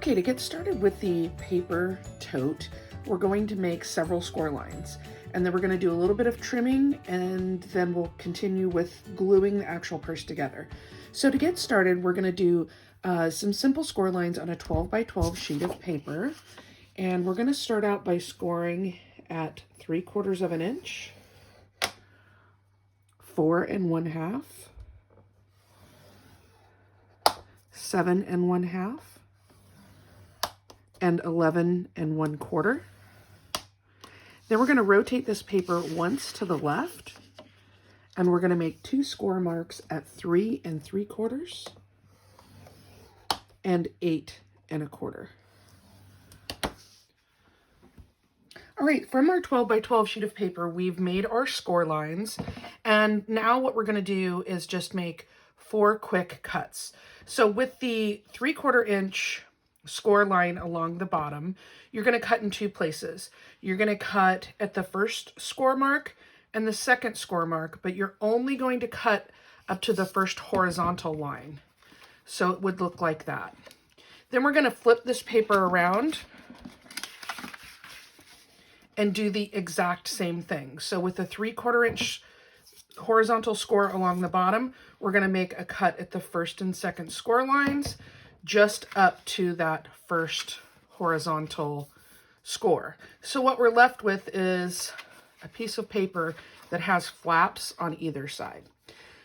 Okay, to get started with the paper tote, we're going to make several score lines, and then we're going to do a little bit of trimming, and then we'll continue with gluing the actual purse together. So to get started, we're going to do some simple score lines on a 12 by 12 sheet of paper, and we're going to start out by scoring at 3/4 of an inch, 4 1/2, 7 1/2, and 11 1/4. Then we're going to rotate this paper once to the left, and we're going to make 2 score marks at 3 3/4 and 8 1/4. All right, from our 12 by 12 sheet of paper, we've made our score lines, and now what we're going to do is just make 4 quick cuts. So with the 3/4 inch score line along the bottom, you're going to cut in 2 places. You're going to cut at the first score mark and the second score mark, but you're only going to cut up to the first horizontal line. So it would look like that. Then we're going to flip this paper around and do the exact same thing. So with the 3/4 inch horizontal score along the bottom, we're going to make a cut at the first and second score lines, just up to that first horizontal score. So what we're left with is a piece of paper that has flaps on either side.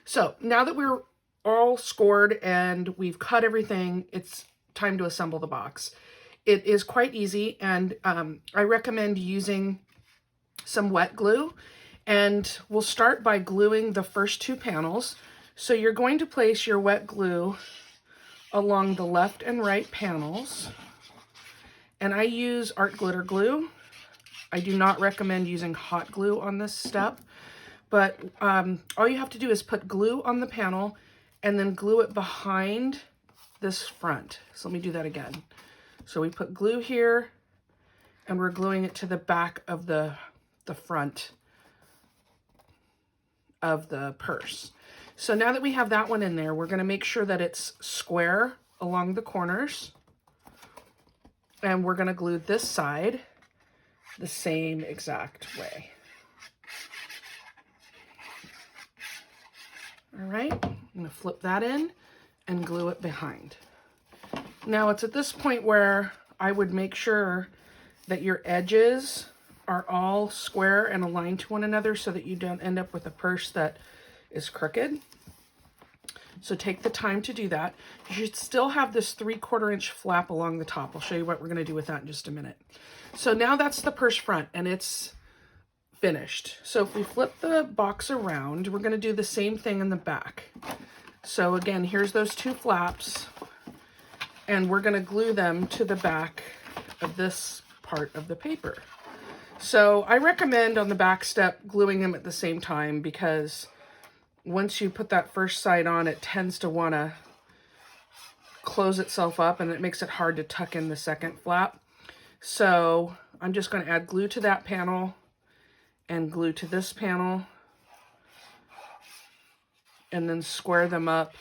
So now that we're all scored and we've cut everything, it's time to assemble the box. It is quite easy, and I recommend using some wet glue. And we'll start by gluing the first 2 panels. So you're going to place your wet glue along the left and right panels. And I use art glitter glue. I do not recommend using hot glue on this step, but all you have to do is put glue on the panel and then glue it behind this front. So let me do that again. So we put glue here and we're gluing it to the back of the front of the purse. So now that we have that one in there, we're going to make sure that it's square along the corners. And we're going to glue this side the same exact way. All right, I'm going to flip that in and glue it behind. Now it's at this point where I would make sure that your edges are all square and aligned to one another so that you don't end up with a purse that is crooked. So take the time to do that. You should still have this 3/4 inch flap along the top. I'll show you what we're going to do with that in just a minute. So now that's the purse front and it's finished. So if we flip the box around, we're going to do the same thing in the back. So again, here's those 2 flaps, and we're going to glue them to the back of this part of the paper. So I recommend on the back step gluing them at the same time, because once you put that first side on, it tends to want to close itself up and it makes it hard to tuck in the second flap. So I'm just going to add glue to that panel and glue to this panel and then square them up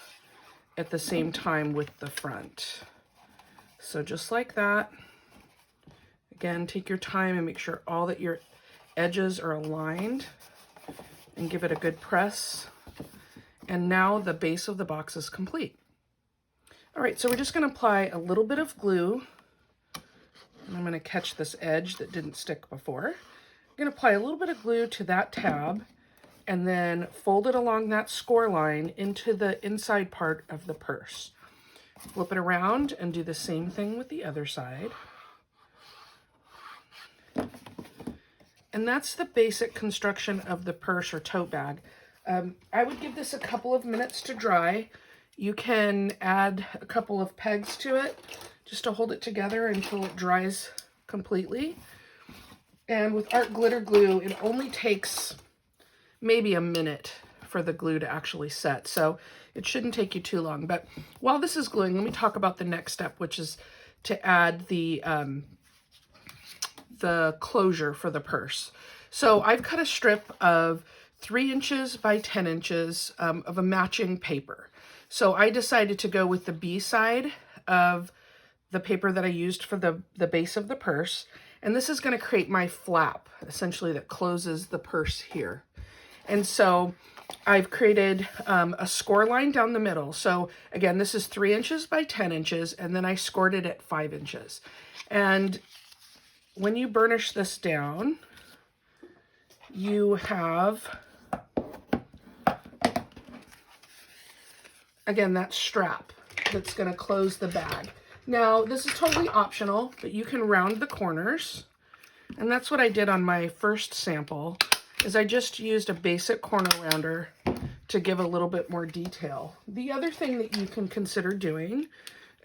at the same time with the front. So just like that. Again, take your time and make sure all that your edges are aligned and give it a good press. And now the base of the box is complete. All right, so we're just going to apply a little bit of glue. And I'm going to catch this edge that didn't stick before. I'm going to apply a little bit of glue to that tab and then fold it along that score line into the inside part of the purse. Flip it around and do the same thing with the other side. And that's the basic construction of the purse or tote bag. I would give this a couple of minutes to dry. You can add a couple of pegs to it just to hold it together until it dries completely. And with art glitter glue, it only takes maybe a minute for the glue to actually set. So it shouldn't take you too long. But while this is gluing, let me talk about the next step, which is to add the closure for the purse. So I've cut a strip of 3 inches by 10 inches of a matching paper. So I decided to go with the B side of the paper that I used for the base of the purse. And this is going to create my flap, essentially, that closes the purse here. And so I've created a score line down the middle. So again, this is 3 inches by 10 inches, and then I scored it at 5 inches. And when you burnish this down, you have, again, that strap that's going to close the bag. Now, this is totally optional, but you can round the corners. And that's what I did on my first sample, is I just used a basic corner rounder to give a little bit more detail. The other thing that you can consider doing,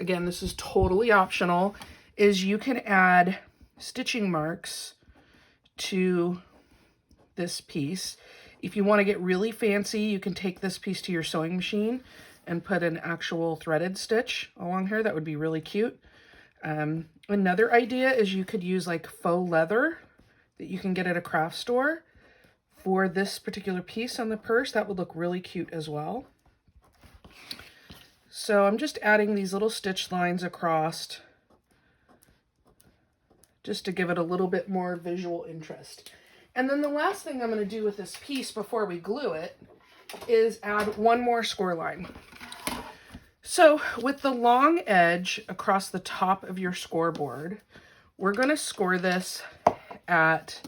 again, this is totally optional, is you can add stitching marks to this piece. If you want to get really fancy, you can take this piece to your sewing machine and put an actual threaded stitch along here. That would be really cute. Another idea is you could use like faux leather that you can get at a craft store for this particular piece on the purse. That would look really cute as well. So I'm just adding these little stitch lines across just to give it a little bit more visual interest. And then the last thing I'm going to do with this piece before we glue it is add one more score line. So with the long edge across the top of your scoreboard, we're going to score this at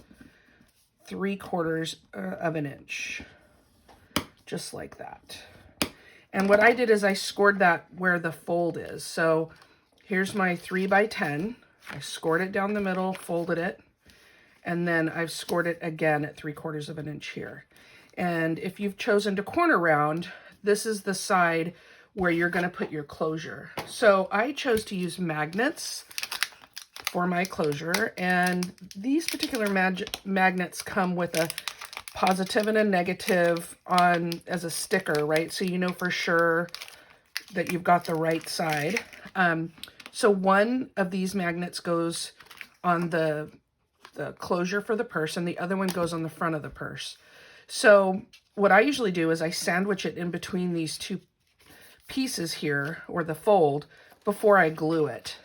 3/4 of an inch, just like that. And what I did is I scored that where the fold is. So here's my 3 by 10. I scored it down the middle, folded it, and then I've scored it again at 3/4 of an inch here. And if you've chosen to corner round, this is the side where you're going to put your closure. So I chose to use magnets for my closure, and these particular magnets come with a positive and a negative on as a sticker, right? So you know for sure that you've got the right side. So one of these magnets goes on the closure for the purse, and the other one goes on the front of the purse. So what I usually do is I sandwich it in between these two pieces here, or the fold, before I glue it.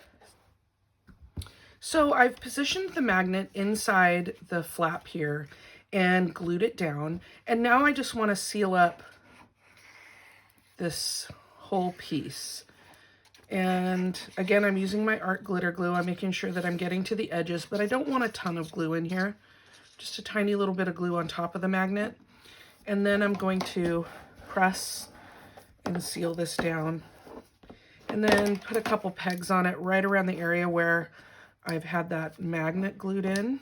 So I've positioned the magnet inside the flap here and glued it down. And now I just want to seal up this whole piece. And again, I'm using my art glitter glue. I'm making sure that I'm getting to the edges, but I don't want a ton of glue in here. Just a tiny little bit of glue on top of the magnet. And then I'm going to press and seal this down. And then put a couple pegs on it right around the area where I've had that magnet glued in.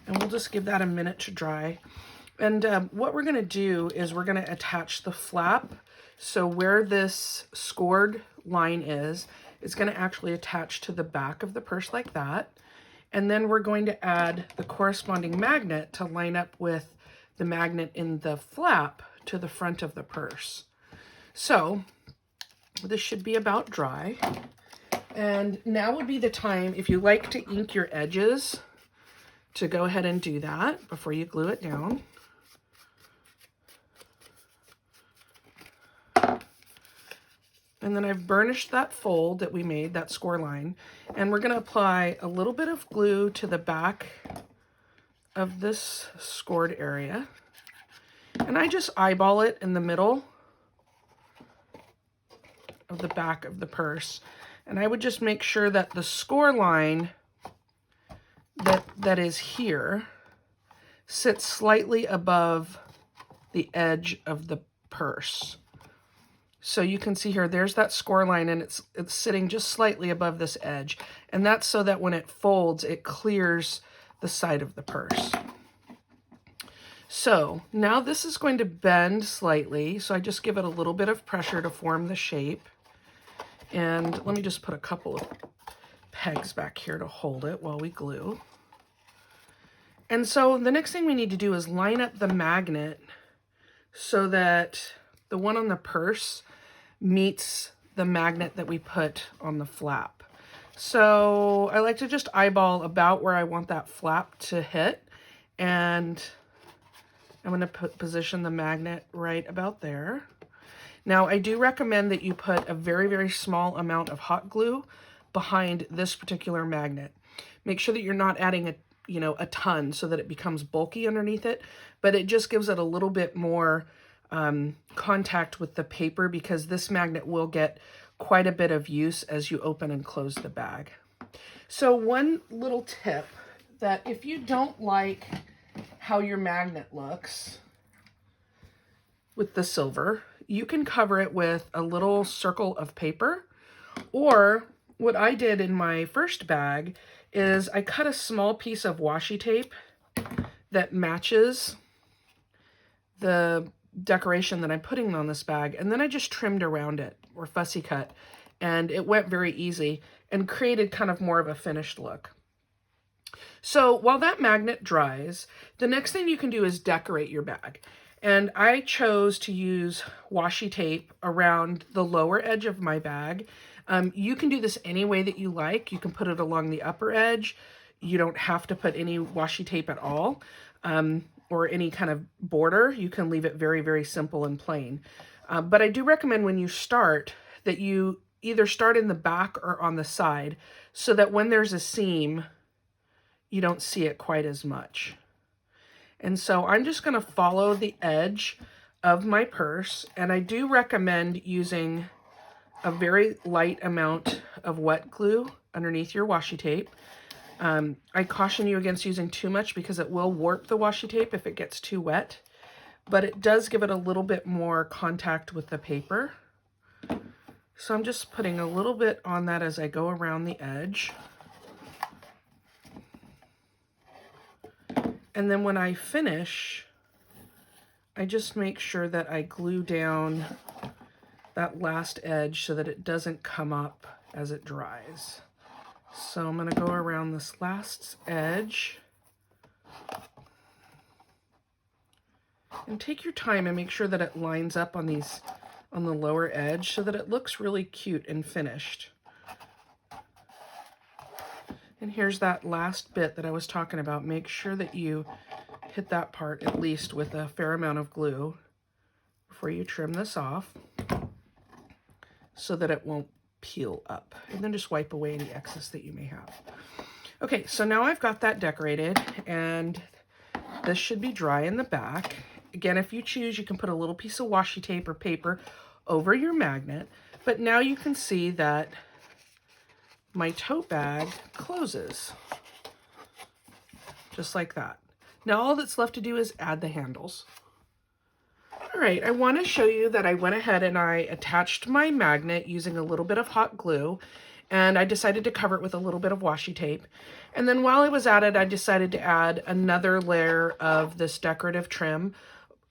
And we'll just give that a minute to dry. And what we're going to do is we're going to attach the flap. So where this scored line is, it's going to actually attach to the back of the purse like that. And then we're going to add the corresponding magnet to line up with the magnet in the flap to the front of the purse. So this should be about dry. And now would be the time, if you like to ink your edges, to go ahead and do that before you glue it down. And then I've burnished that fold that we made, that score line, and we're going to apply a little bit of glue to the back of this scored area. And I just eyeball it in the middle of the back of the purse. And I would just make sure that the score line that is here sits slightly above the edge of the purse. So you can see here, there's that score line, and it's sitting just slightly above this edge. And that's so that when it folds, it clears the side of the purse. So now this is going to bend slightly. So I just give it a little bit of pressure to form the shape. And let me just put a couple of pegs back here to hold it while we glue. And so the next thing we need to do is line up the magnet so that the one on the purse meets the magnet that we put on the flap. So I like to just eyeball about where I want that flap to hit, and I'm going to position the magnet right about there. Now, I do recommend that you put a very, very small amount of hot glue behind this particular magnet. Make sure that you're not adding a ton so that it becomes bulky underneath it, but it just gives it a little bit more contact with the paper, because this magnet will get quite a bit of use as you open and close the bag. So one little tip, that if you don't like how your magnet looks with the silver, you can cover it with a little circle of paper, or what I did in my first bag is I cut a small piece of washi tape that matches the decoration that I'm putting on this bag, and then I just trimmed around it, or fussy cut, and it went very easy and created kind of more of a finished look. So while that magnet dries, the next thing you can do is decorate your bag. And I chose to use washi tape around the lower edge of my bag. You can do this any way that you like. You can put it along the upper edge. You don't have to put any washi tape at all, or any kind of border. You can leave it very, very simple and plain. But I do recommend when you start that you either start in the back or on the side, so that when there's a seam, you don't see it quite as much. And so I'm just going to follow the edge of my purse, and I do recommend using a very light amount of wet glue underneath your washi tape. I caution you against using too much, because it will warp the washi tape if it gets too wet, but it does give it a little bit more contact with the paper. So I'm just putting a little bit on that as I go around the edge. And then when I finish, I just make sure that I glue down that last edge so that it doesn't come up as it dries. So I'm going to go around this last edge. And take your time and make sure that it lines up on the lower edge so that it looks really cute and finished. And here's that last bit that I was talking about. Make sure that you hit that part at least with a fair amount of glue before you trim this off, so that it won't peel up. And then just wipe away any excess that you may have. Okay, so now I've got that decorated, and this should be dry in the back. Again, if you choose, you can put a little piece of washi tape or paper over your magnet, but now you can see that my tote bag closes just like that. Now all that's left to do is add the handles. All right, I want to show you that I went ahead and I attached my magnet using a little bit of hot glue, and I decided to cover it with a little bit of washi tape. And then while I was at it, I decided to add another layer of this decorative trim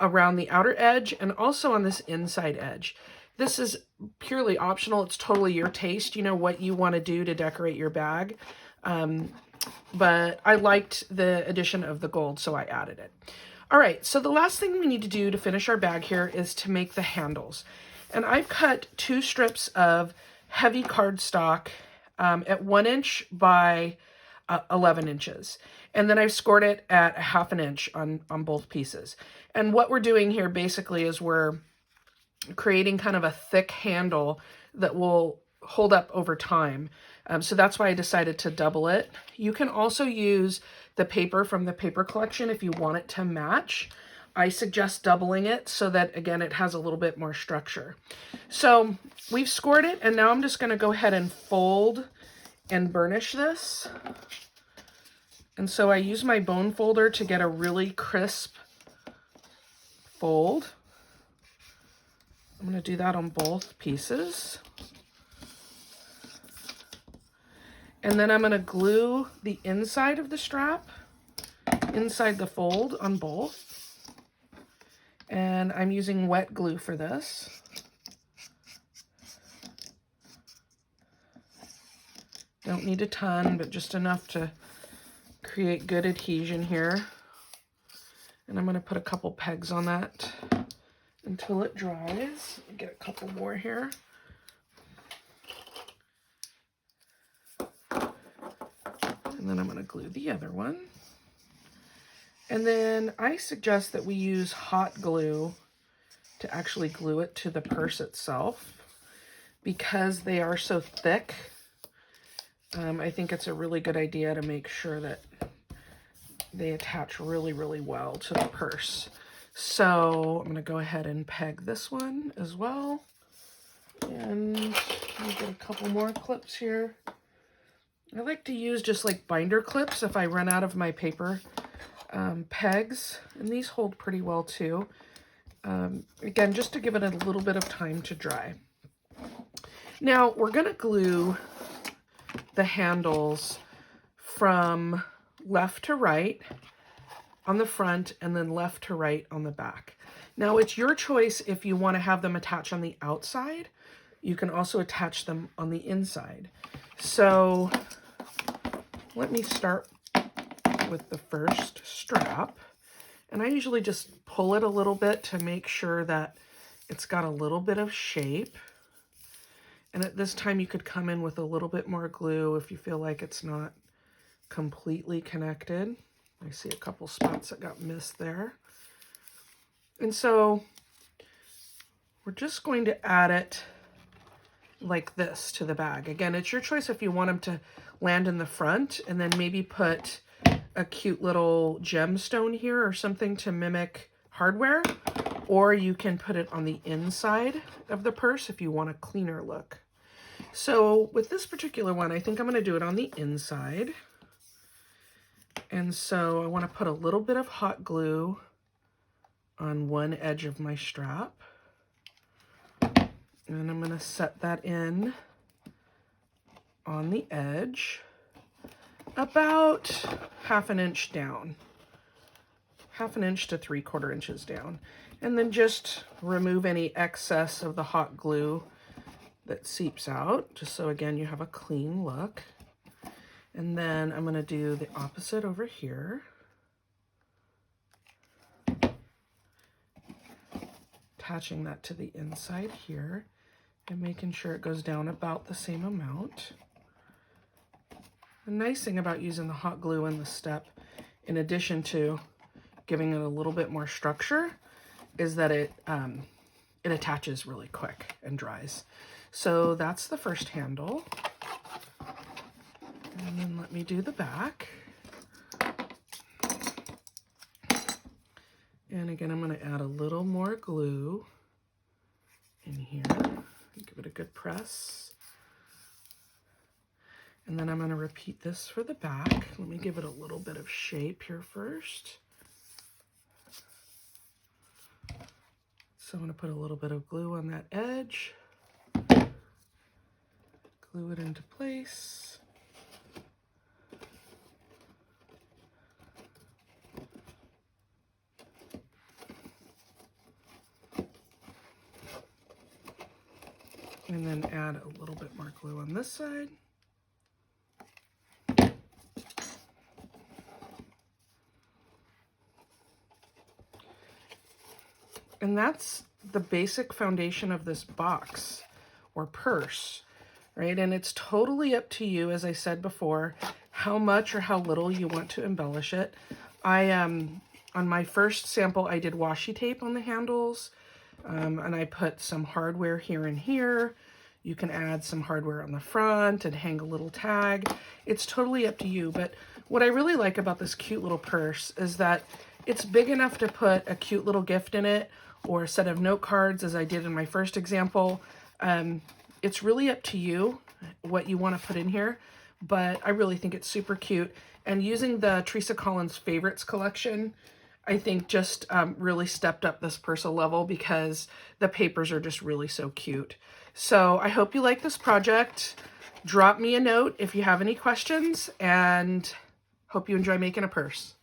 around the outer edge and also on this inside edge. This is purely optional. It's totally your taste. You know what you want to do to decorate your bag. But I liked the addition of the gold, so I added it. All right, so the last thing we need to do to finish our bag here is to make the handles. And I've cut 2 strips of heavy cardstock at 1 inch by 11 inches. And then I've scored it at 1/2 inch on both pieces. And what we're doing here basically is we're creating kind of a thick handle that will hold up over time. So that's why I decided to double it. You can also use the paper from the paper collection if you want it to match. I suggest doubling it so that, again, it has a little bit more structure. So we've scored it, and now I'm just going to go ahead and fold and burnish this. And so I use my bone folder to get a really crisp fold. I'm going to do that on both pieces. And then I'm going to glue the inside of the strap inside the fold on both. And I'm using wet glue for this. Don't need a ton, but just enough to create good adhesion here. And I'm going to put a couple pegs on that until it dries. Get a couple more here. And then I'm going to glue the other one. And then I suggest that we use hot glue to actually glue it to the purse itself. Because they are so thick, I think it's a really good idea to make sure that they attach really, really well to the purse. So I'm going to go ahead and peg this one as well. And let me get a couple more clips here. I like to use just like binder clips if I run out of my paper pegs, and these hold pretty well too. Again, just to give it a little bit of time to dry. Now we're going to glue the handles from left to right on the front and then left to right on the back. Now it's your choice if you want to have them attach on the outside. You can also attach them on the inside. So let me start with the first strap. And I usually just pull it a little bit to make sure that it's got a little bit of shape. And at this time you could come in with a little bit more glue if you feel like it's not completely connected. I see a couple spots that got missed there. And so we're just going to add it like this to the bag. Again, it's your choice if you want them to land in the front and then maybe put a cute little gemstone here or something to mimic hardware, or you can put it on the inside of the purse if you want a cleaner look. So with this particular one, I think I'm going to do it on the inside. And so I want to put a little bit of hot glue on one edge of my strap. And I'm going to set that in on the edge about 1/2 inch down, 1/2 inch to 3/4 inches down. And then just remove any excess of the hot glue that seeps out, just so again you have a clean look. And then I'm going to do the opposite over here. Attaching that to the inside here and making sure it goes down about the same amount. The nice thing about using the hot glue in the step, in addition to giving it a little bit more structure, is that it attaches really quick and dries. So that's the first handle. And then let me do the back. And again, I'm going to add a little more glue in here. Give it a good press. And then I'm going to repeat this for the back. Let me give it a little bit of shape here first. So I'm going to put a little bit of glue on that edge. Glue it into place. And then add a little bit more glue on this side. And that's the basic foundation of this box or purse, right? And it's totally up to you, as I said before, how much or how little you want to embellish it. On my first sample, I did washi tape on the handles, and I put some hardware here and here. You can add some hardware on the front and hang a little tag. It's totally up to you. But what I really like about this cute little purse is that it's big enough to put a cute little gift in it or a set of note cards, as I did in my first example. It's really up to you what you want to put in here, but I really think it's super cute. And using the Teresa Collins Favorites collection, I think just really stepped up this purse a level because the papers are just really so cute. So I hope you like this project. Drop me a note if you have any questions, and hope you enjoy making a purse.